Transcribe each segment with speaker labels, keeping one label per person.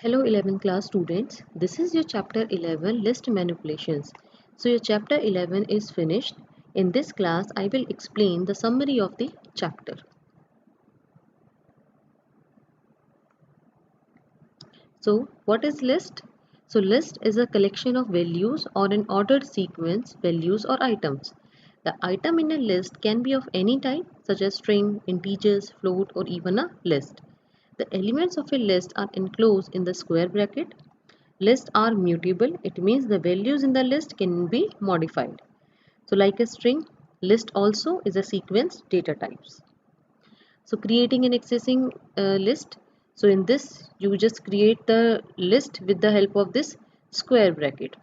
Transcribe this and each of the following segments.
Speaker 1: Hello 11th class students, this is your chapter 11 list manipulations. So your chapter 11 is finished. In this class I will explain the summary of the chapter. So what is list? So list is a collection of values or an ordered sequence values or items. The item in a list can be of any type such as string, integers, float or even a list. The elements of a list are enclosed in the square bracket. Lists are mutable. It means the values in the list can be modified. So like a string, list also is a sequence data types. So creating and accessing a list. So in this, you just create the list with the help of this square bracket.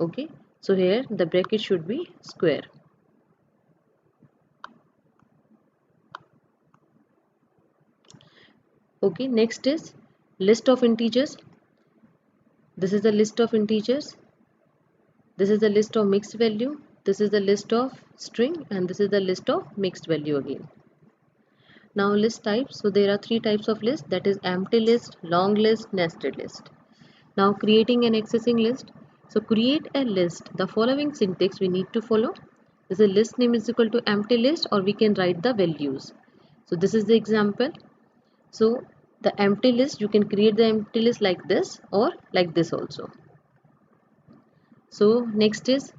Speaker 1: Okay. So here the bracket should be square. Okay. Next is list of integers. This is the list of integers. This is the list of mixed value. This is the list of string and this is the list of mixed value again. Now list types. So there are three types of list, that is empty list, long list, nested list. Now creating and accessing list. So create a list. The following syntax we need to follow. This is list name is equal to empty list or we can write the values. So this is the example. So the empty list, you can create the empty list like this or like this also. So next is,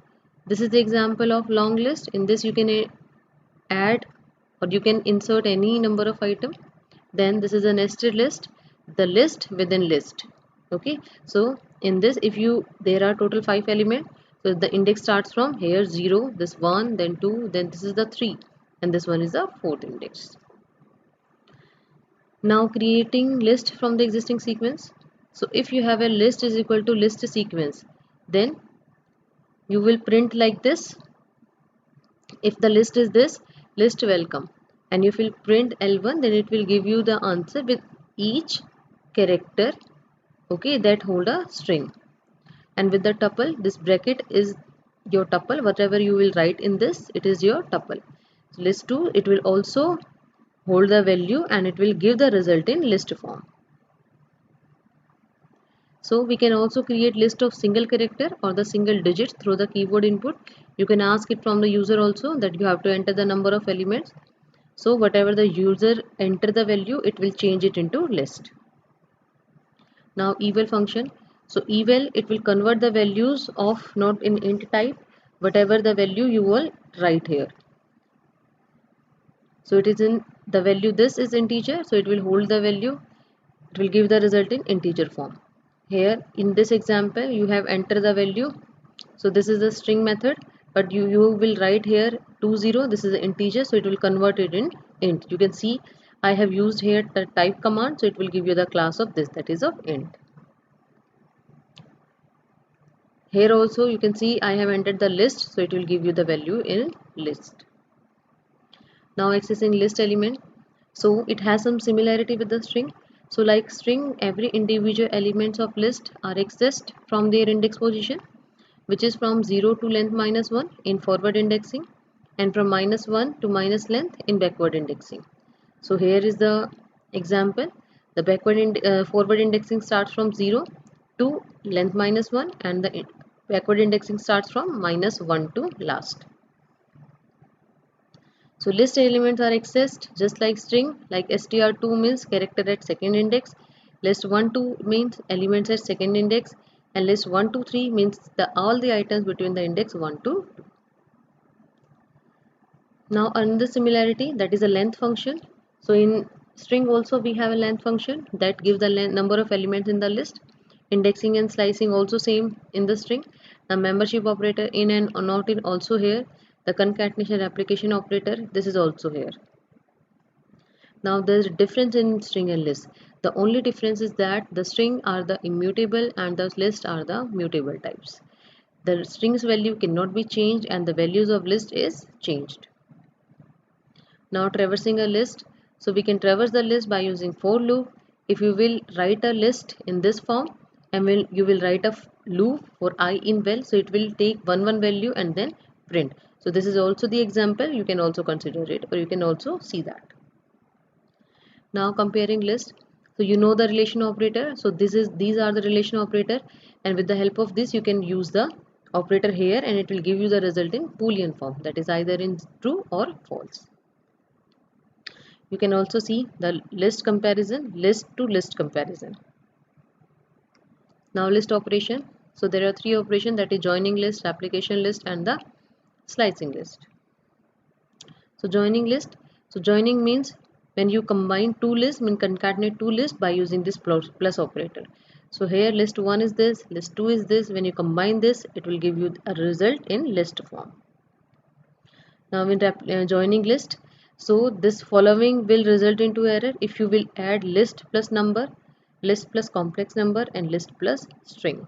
Speaker 1: this is the example of long list. In this you can add or you can insert any number of item. Then this is a nested list, the list within list. Okay, so in this, if you there are total 5 elements, so the index starts from here 0, this 1, then 2, then this is the 3 and this one is the fourth index. Now creating list from the existing sequence. So if you have a list is equal to list sequence, then you will print like this. If the list is this, list welcome, and if you print L1, then it will give you the answer with each character, okay, that hold a string. And with the tuple, this bracket is your tuple. Whatever you will write in this, it is your tuple. So list 2, it will also hold the value and it will give the result in list form. So we can also create list of single character or the single digit through the keyboard input. You can ask it from the user also that you have to enter the number of elements. So whatever the user enter the value, it will change it into list. Now eval function. So eval, it will convert the values of not in int type, whatever the value you will write here. So it is in the value, this is integer, so it will hold the value. It will give the result in integer form. Here in this example you have entered the value, so this is the string method, but you will write here 20, this is the integer, so it will convert it in int. You can see I have used here the type command, so it will give you the class of this, that is of int. Here also you can see I have entered the list, so it will give you the value in list. Now accessing list element, so it has some similarity with the string. So like string, every individual elements of list are accessed from their index position, which is from 0 to length -1 in forward indexing and from -1 to minus length in backward indexing. So here is the example. The forward indexing starts from 0 to length -1 and the backward indexing starts from -1 to last. So list elements are accessed just like string, like str2 means character at second index, list 1 2 means elements at second index, and list 1 2 3 means all the items between the index 1 to 2. Now another similarity, that is a length function. So in string also we have a length function that gives the number of elements in the list. Indexing and slicing also same in the string. The membership operator in and not in also here. The concatenation replication operator, this is also here. Now there is a difference in string and list. The only difference is that the string are the immutable and the list are the mutable types. The string's value cannot be changed and the values of list is changed. Now traversing a list. So we can traverse the list by using for loop. If you will write a list in this form and you will write a loop for I in val, so it will take one value and then print. So this is also the example, you can also consider it or you can also see that. Now comparing list. So you know the relation operator. So these are the relation operator, and with the help of this you can use the operator here and it will give you the result in Boolean form, that is either in true or false. You can also see the list comparison, list to list comparison. Now list operation. So there are three operations, that is joining list, application list and the slicing list. So joining list. So joining means when you combine two lists, mean concatenate two lists by using this plus operator. So here list 1 is this, list 2 is this. When you combine this, it will give you a result in list form. Now in joining list, so this following will result into error if you will add list plus number, list plus complex number and list plus string.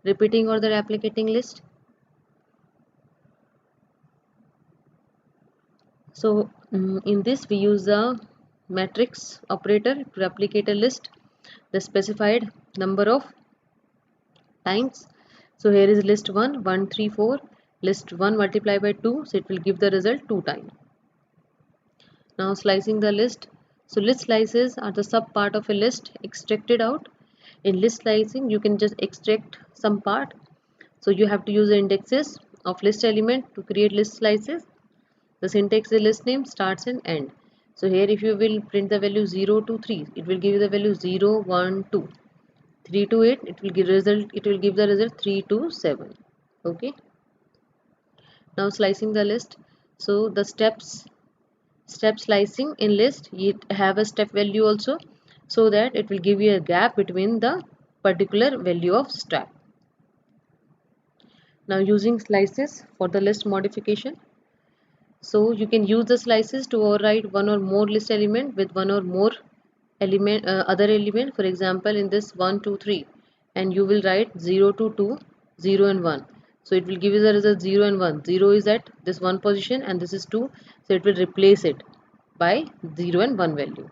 Speaker 1: Repeating or the replicating list. So in this we use the matrix operator to replicate a list the specified number of times. So here is list 1, 1, 3, 4, list 1 multiplied by 2, so it will give the result 2 times. Now slicing the list. So list slices are the sub part of a list extracted out. In list slicing you can just extract some part. So you have to use the indexes of list element to create list slices. The syntax is list name, starts and end. So here if you will print the value 0 to 3, it will give you the value 0, 1, 2. 3 to 8, it will give the result 3 to 7. Okay. Now slicing the list. So the step slicing in list, you have a step value also, so that it will give you a gap between the particular value of step. Now using slices for the list modification. So you can use the slices to override one or more list element with one or more other element. For example, in this 1, 2, 3, and you will write 0 to 2, 0 and 1. So it will give you the result 0 and 1. 0 is at this one position and this is 2. So it will replace it by 0 and 1 value.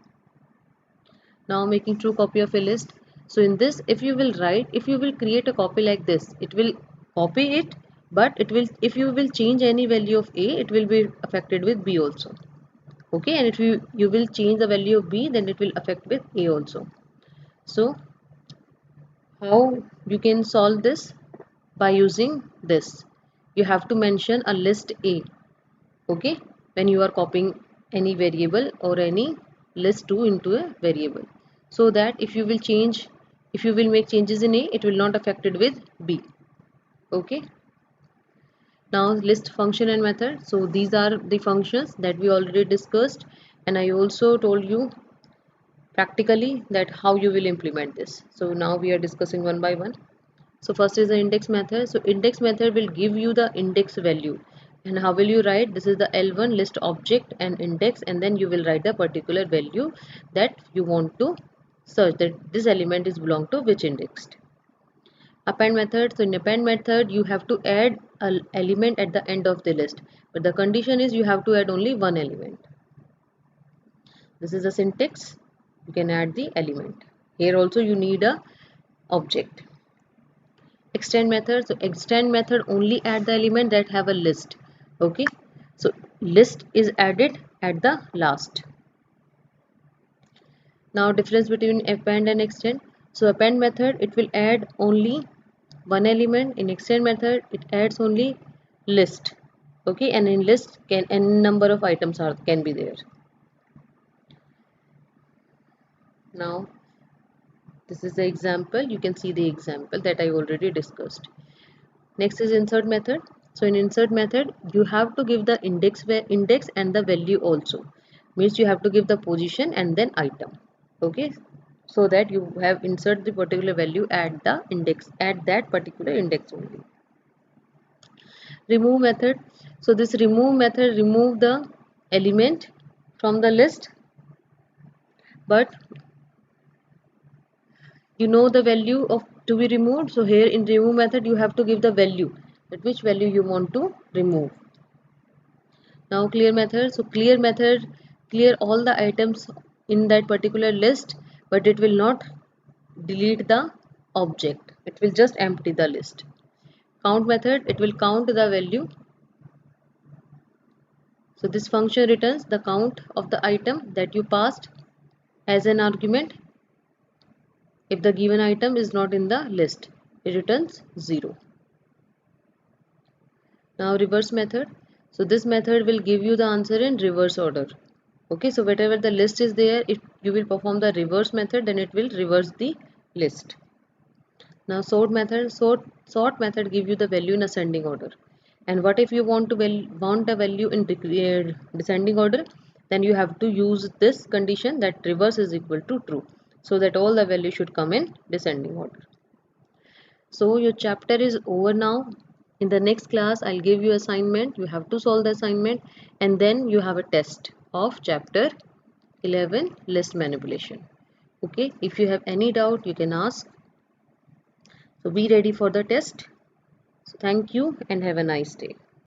Speaker 1: Now making true copy of a list. So in this, if you will create a copy like this, it will copy it, but if you will change any value of A, it will be affected with B also. Okay, and if you will change the value of B, then it will affect with A also. So how you can solve this? By using this. You have to mention a list A. Okay, when you are copying any variable or any list 2 into a variable, so that if you will make changes in A, it will not affect it with B. Okay. Now list function and method. So these are the functions that we already discussed, and I also told you practically that how you will implement this. So now we are discussing one by one. So first is the index method. So index method will give you the index value. And how will you write? This is the L1 list object and index, and then you will write the particular value that you want to search, that this element is belong to which index. Append method. So in append method you have to add an element at the end of the list, but the condition is you have to add only one element. This is the syntax. You can add the element. Here also you need a object. Extend method. So extend method only add the element that have a list. Okay, so list is added at the last. Now difference between append and extend. So append method, it will add only one element. In extend method it adds only list. Okay, and in list can n number of items can be there. Now this is the example. You can see the example that I already discussed. Next is insert method. So in insert method you have to give the index and the value also. Means you have to give the position and then item. Okay, so that you have insert the particular value at the index, at that particular index only. Remove method. So this remove method remove the element from the list, but you know the value of to be removed. So here in remove method you have to give the value, that which value you want to remove. Now clear method. So clear method clear all the items in that particular list, but it will not delete the object, it will just empty the list. Count method, it will count the value. So this function returns the count of the item that you passed. as an argument. If the given item is not in the list, it returns 0. Now reverse method. So this method will give you the answer in reverse order. Okay, so whatever the list is there, if you will perform the reverse method, then it will reverse the list. Now sort method give you the value in ascending order. And what if you want a value in descending order? Then you have to use this condition that reverse is equal to true, so that all the values should come in descending order. So your chapter is over now. In the next class, I'll give you assignment. You have to solve the assignment, and then you have a test of chapter 11, list manipulation. Okay, if you have any doubt, you can ask. So be ready for the test. So thank you and have a nice day.